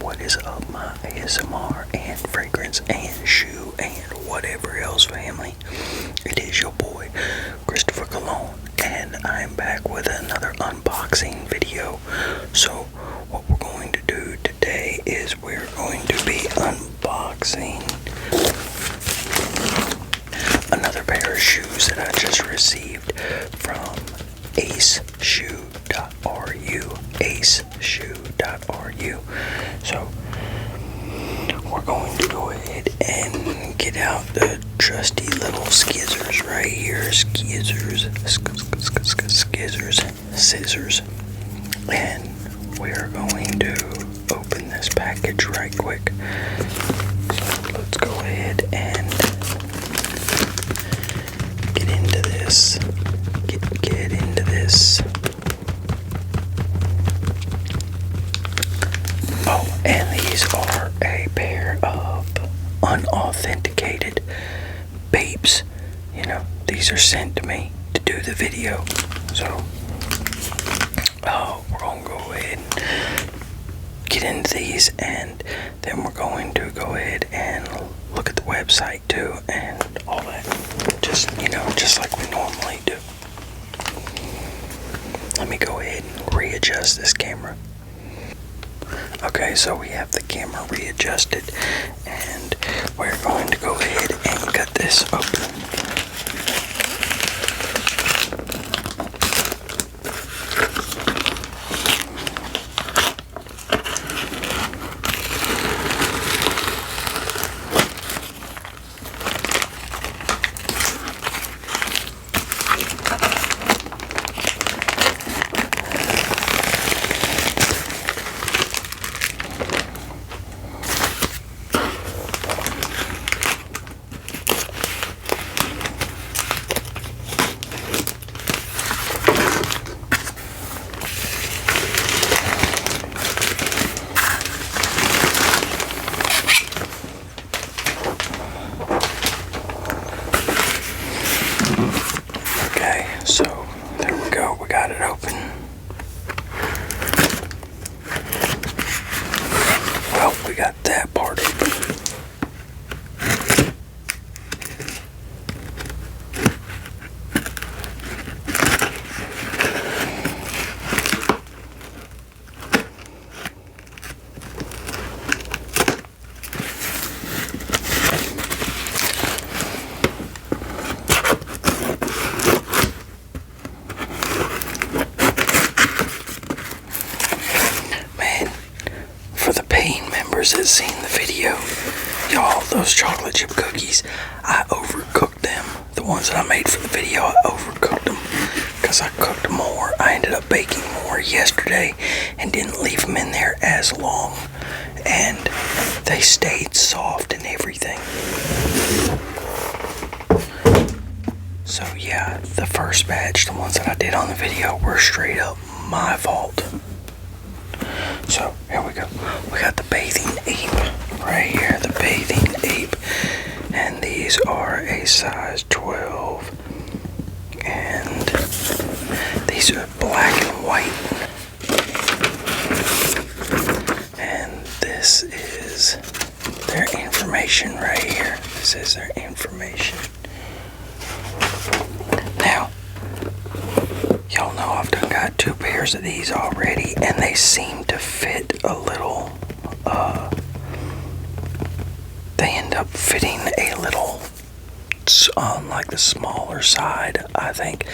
What is up, my ASMR and fragrance and shoe and whatever else family? It is your boy, Christopher Cologne, and I'm back with another unboxing video. So, what we're going to do today is we're going to be unboxing another pair of shoes that I just received from aceshoe.ru. So we're going to go ahead and get out the trusty little scissors right here. Scissors, and we're going to open this package right quick. So let's go ahead and get into this. Get into this. Oh, and these are a pair of unauthenticated babes. You know, these are sent to me to do the video. So, we're going to go ahead and get into these, and then we're going to go ahead and look at the website too, and all that. Just like we normally do. Let me go ahead and readjust this camera. Okay, so we have the camera readjusted, and we're going to go ahead and cut this open. Okay, so there we go, we got it open. Well, we got that part open. That seen the video, y'all, those chocolate chip cookies, I overcooked them. The ones that I made for the video, I overcooked them because I cooked more. I ended up baking more yesterday and didn't leave them in there as long, and they stayed soft and everything. So yeah, the first batch, the ones that I did on the video, were straight up my fault. So, here we go. We got the bathing ape right here, the bathing ape. And these are a size 12. And these are black and white. And this is their information right here. This is their information. Now, y'all know I've done got 2 pairs of these already, and they seem to fit a little, they end up fitting a little on like the smaller side, I think.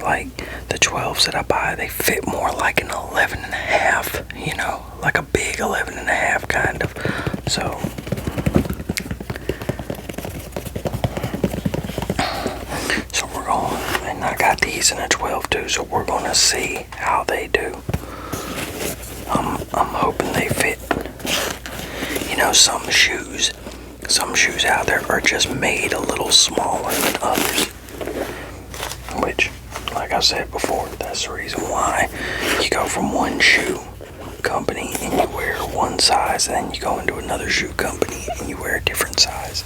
Like the 12s that I buy, they fit more like an 11.5, you know, like a big 11.5 kind of. So we're going, and I got these in a 12 too, so we're going to see how they do. I'm hoping they fit. You know, some shoes out there are just made a little smaller than others, which, like I said before, that's the reason why you go from one shoe company and you wear one size, and then you go into another shoe company and you wear a different size.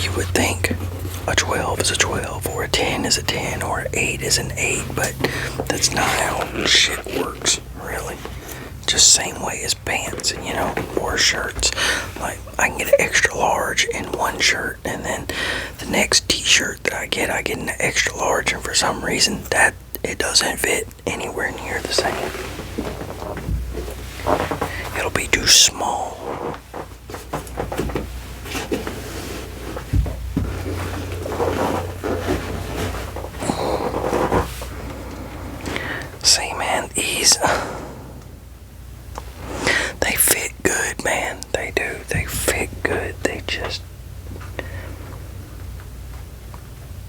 You would think a 12 is a 12, or a 10 is a 10, or an 8 is an 8, but that's not how shit works, really. Just same way as pants, you know, or shirts. Like, I can get an extra large in one shirt, and then the next t-shirt that I get an extra large, and for some reason that it doesn't fit anywhere near the same. It'll be too small. See, man, these, they fit good, man. They do. They fit good. They just,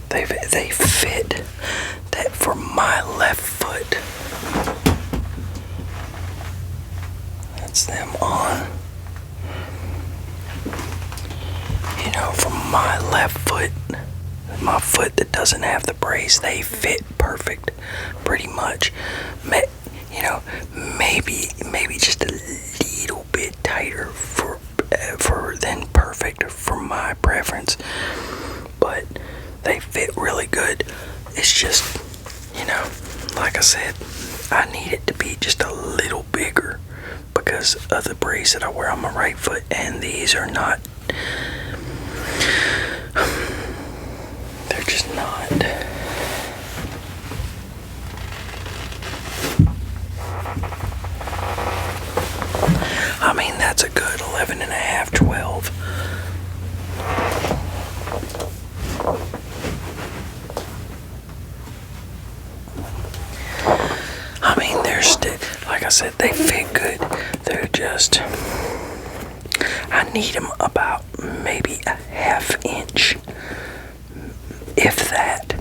they fit that for my left foot. That's them on. You know, for my left foot, my foot that doesn't have the brace, they fit perfect, pretty much. You know, maybe just a little bit tighter for than perfect for my preference, but they fit really good. It's just, you know, like I said, I need it to be just a little bigger because of the brace that I wear on my right foot, and these are not. They're just not. I mean, that's a good 11 and a half, 12. I mean, they're still, like I said, they fit good. They're just, I need them about maybe a half inch, if that,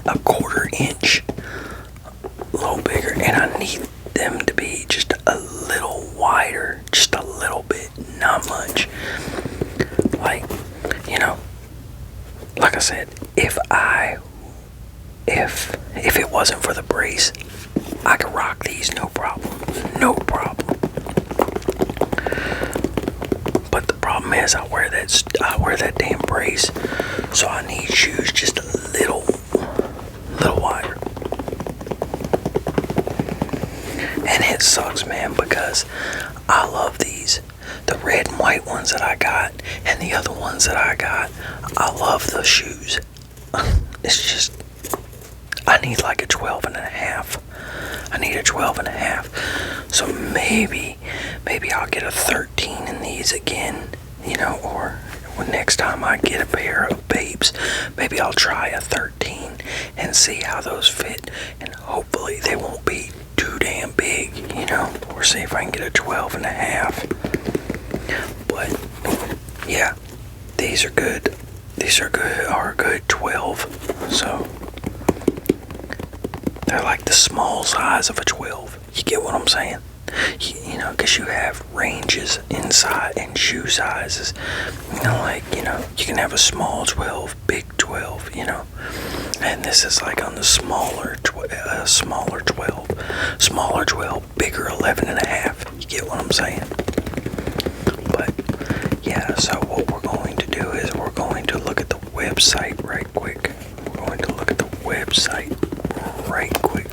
a quarter inch, a little bigger, and I need them to be just a little wider, just a little bit, not much. Like, you know, like I said, if it wasn't for the brace, I could rock these no problem, no problem. But the problem is I wear that damn brace, so I need shoes just a little wider. And it sucks, man, because I love these. The red and white ones that I got and the other ones that I got, I love the shoes. It's just, I need like a 12 and a half. I need a 12 and a half. So maybe I'll get a 13 in these again, you know, or when next time I get a pair of Babes, maybe I'll try a 13 and see how those fit, and hopefully they won't be too damn big, you know, or see if I can get a 12 and a half. But yeah, these are good. These are a good 12. So they're like the small size of a 12. You get what I'm saying? You know, because you have ranges inside and shoe sizes. You know, like, you know, you can have a small 12, big 12, you know. And this is like on the smaller 12. Smaller 12, bigger 11 and a half. You get what I'm saying? But yeah, so what we're going to do is we're going to look at the website right quick. We're going to look at the website right quick.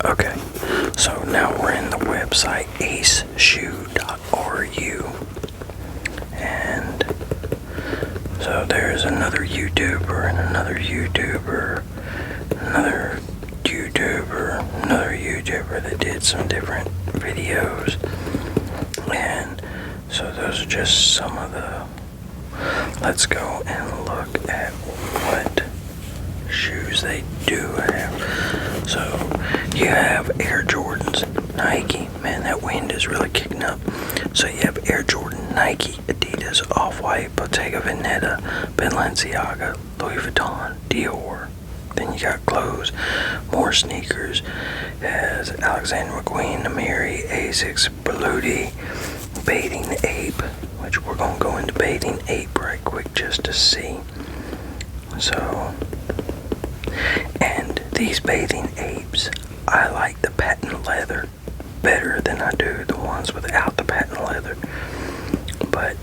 Okay, so now we're in the website aceshoe.ru, and so there's another YouTuber and another YouTuber, another YouTuber that did some different videos, and so those are just some of the. Let's go and look at what shoes they do have. So you have Air Jordans, Nike. Man, that wind is really kicking up. So you have Air Jordan, Nike, Adidas, Off-White, Bottega Veneta, Balenciaga, Louis Vuitton, Dior. Then you got clothes, more sneakers, as Alexander McQueen, Amiri, Asics, Berluti, Bathing Ape, which we're going to go into Bathing Ape right quick just to see. So, and these Bathing Apes, I like the patent leather better than I do the ones without the patent leather. But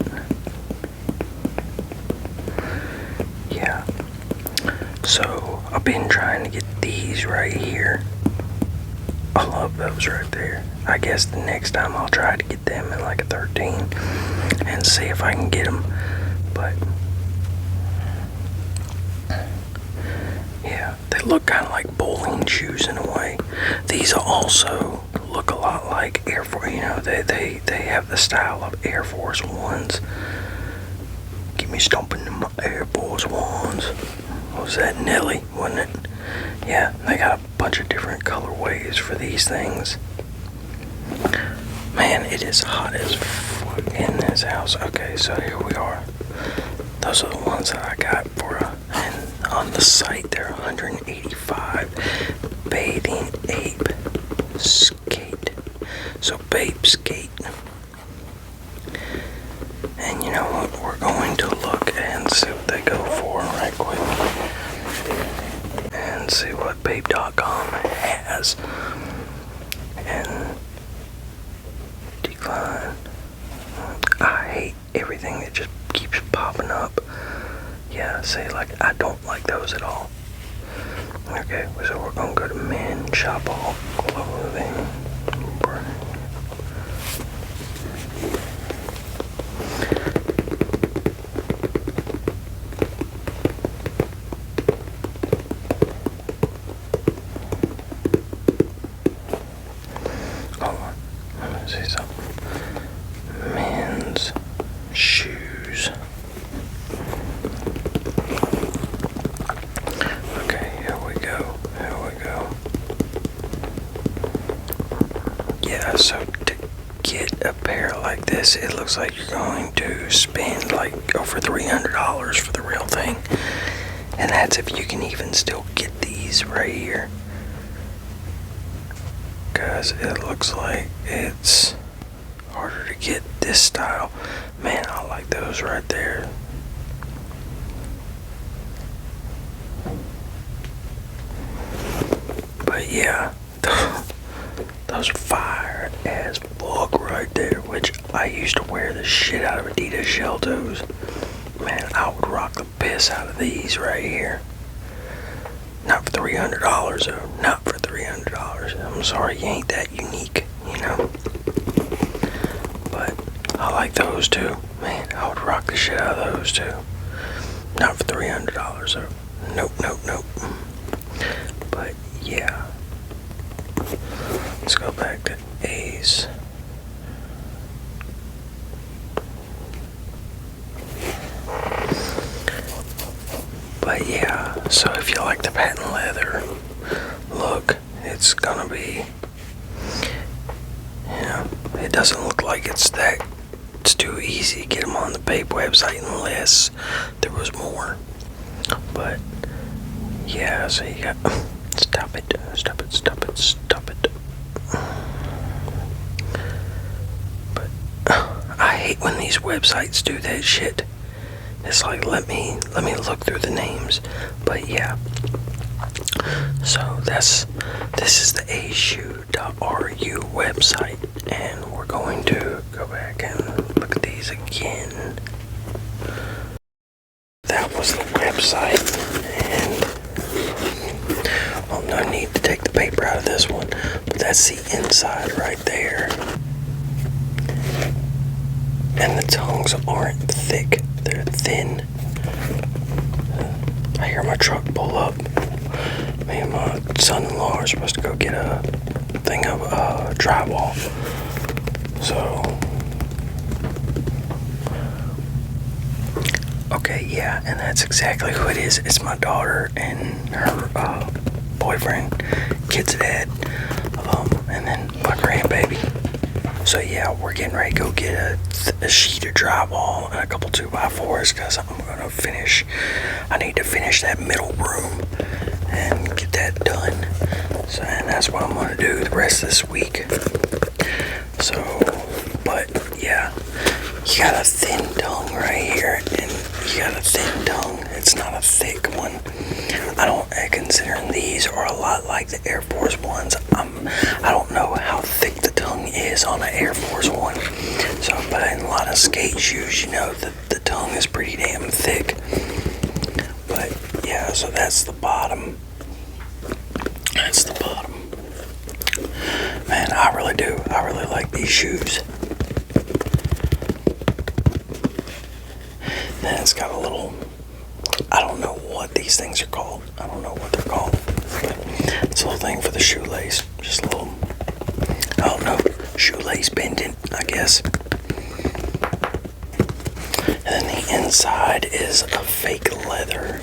So I've been trying to get these right here. I love those right there. I guess the next time I'll try to get them in like a 13 and see if I can get them. But yeah, they look kind of like bowling shoes in a way. These also look a lot like Air Force. You know, they have the style of Air Force Ones. Get me stomping in my Air Force Ones. What was that, Nelly, wasn't it? Yeah, they got a bunch of different colorways for these things. Man, it is hot as fuck in this house. Okay, so here we are. Those are the ones that I got for, and on the site they're $185. Bathing Ape Skate. So Babe Skate. And you know what? We're going to look and see what they go for right quick. And see what Babe.com has. And decline. I hate everything that just keeps popping up. Yeah, see, like, I don't like those at all. Okay, so we're gonna go to men, shop all clothing. Hold on, let me see something. Men's shoes. Okay, here we go. Yeah, so to get a pair like this, it looks like you're going to spend like over $300 for the real thing. And that's if you can even still get these right here. Because it looks like it's harder to get this style. Man, I like those right there. But yeah, those fire as fuck right there, which I used to wear the shit out of Adidas shell toes. Man, I would rock the piss out of these right here. Not for $300 though, not for $300. I'm sorry, you ain't that unique, you know. But I like those too. Man, I would rock the shit out of those too. Not for $300 though. Nope. But yeah. Let's go back to Ace. But yeah, so if you like the patent leather look, it's gonna be, you know, it doesn't look like it's too easy to get them on the Babe website unless there was more. But yeah, so you got, stop it. But I hate when these websites do that shit. It's like, let me look through the names. But yeah, so this is the ashoe.ru website, and we're going to go back and look at these again. That was the website, and well, no need to take the paper out of this one, but that's the inside right there. And the tongues aren't thick, they're thin. I hear my truck pull up. Me and my son-in-law are supposed to go get a thing of drywall. So, okay, yeah, and that's exactly who it is. It's my daughter and her boyfriend, kid's dad, and then my grandbaby. So yeah, we're getting ready to go get a sheet of drywall and a couple 2x4s because I'm gonna finish. I need to finish that middle room and get that done. So, and that's what I'm gonna do the rest of this week. So, but yeah, you got a thin tongue right here, and you got a thin tongue. It's not a thick one. I don't consider these are a lot like the Air Force Ones. I don't know how thick the tongue is on an Air Force One. So, but in a lot of skate shoes, you know, the tongue is pretty damn thick. But yeah, so that's the bottom. That's the bottom. Man, I really like these shoes. Then it's got a little, I don't know what these things are called. I don't know what they're called. It's a little thing for the shoelace. Just a little, I don't know, shoelace pendant, I guess. And then the inside is a fake leather.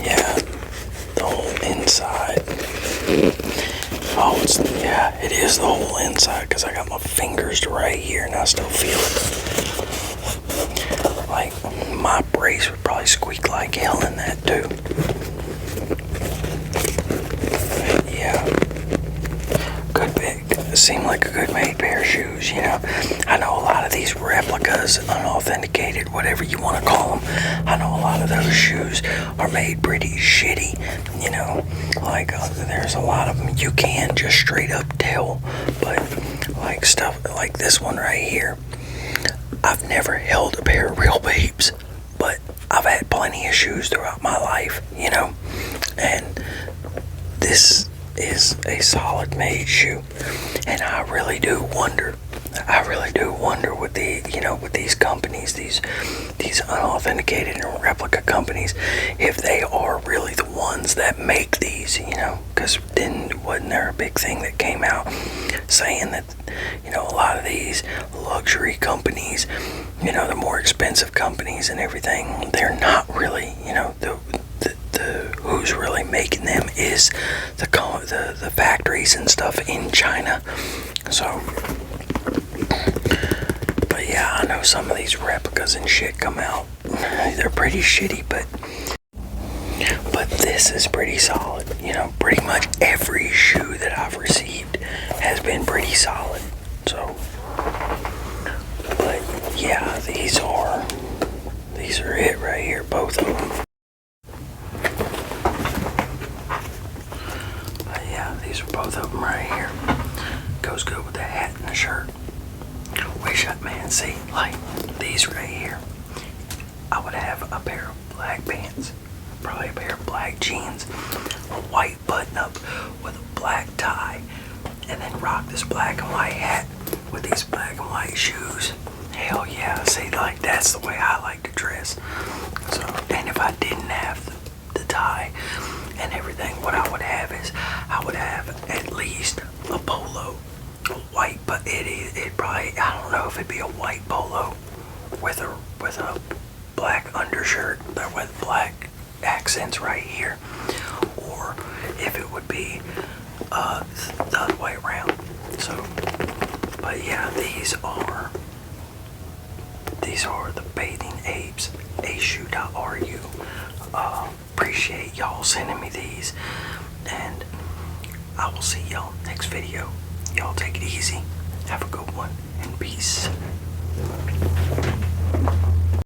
Yeah, the whole inside. Oh, yeah, it is the whole inside because I got my fingers right here and I still feel it. Like, my brace would probably squeak like hell in that too. Yeah, good big. It seemed like a good made pair of shoes, you know. I know a lot of these replicas, unauthenticated, whatever you want to call them. I know a lot of those shoes are made pretty shitty, you know. Like, there's a lot of them you can just straight up tell. But, like, stuff like this one right here, I've never held a pair of real babes, but I've had plenty of shoes throughout my life, you know. And this is a solid made shoe, and I really do wonder with the, you know, with these companies, these unauthenticated and replica companies, if they are really the ones that make these, you know, because then wasn't there a big thing that came out saying that, you know, a lot of these luxury companies, you know, the more expensive companies and everything, they're not really, you know, the who's really making them is the factories and stuff in China. So, but yeah, I know some of these replicas and shit come out. They're pretty shitty, but this is pretty solid. You know, pretty much every shoe that I've received has been pretty solid. So, but yeah, these are it right here, both of them. These are both of them right here. Goes good with the hat and the shirt. Wish I, man, see, like these right here. I would have a pair of black pants, probably a pair of black jeans, a white button up with a black tie, and then rock this black and white hat with these black and white shoes. Hell yeah, see, like that's the way I like to dress. So, and if I didn't have the tie and everything, what I would have is I would have at least a polo, a white, but it probably, I don't know if it'd be a white polo with a black undershirt with black accents right here, or if it would be the other way around. So, but yeah, these are the Bathing Apes, ashoe.ru. Appreciate y'all sending me these, and I will see y'all next video. Y'all take it easy, have a good one, and peace.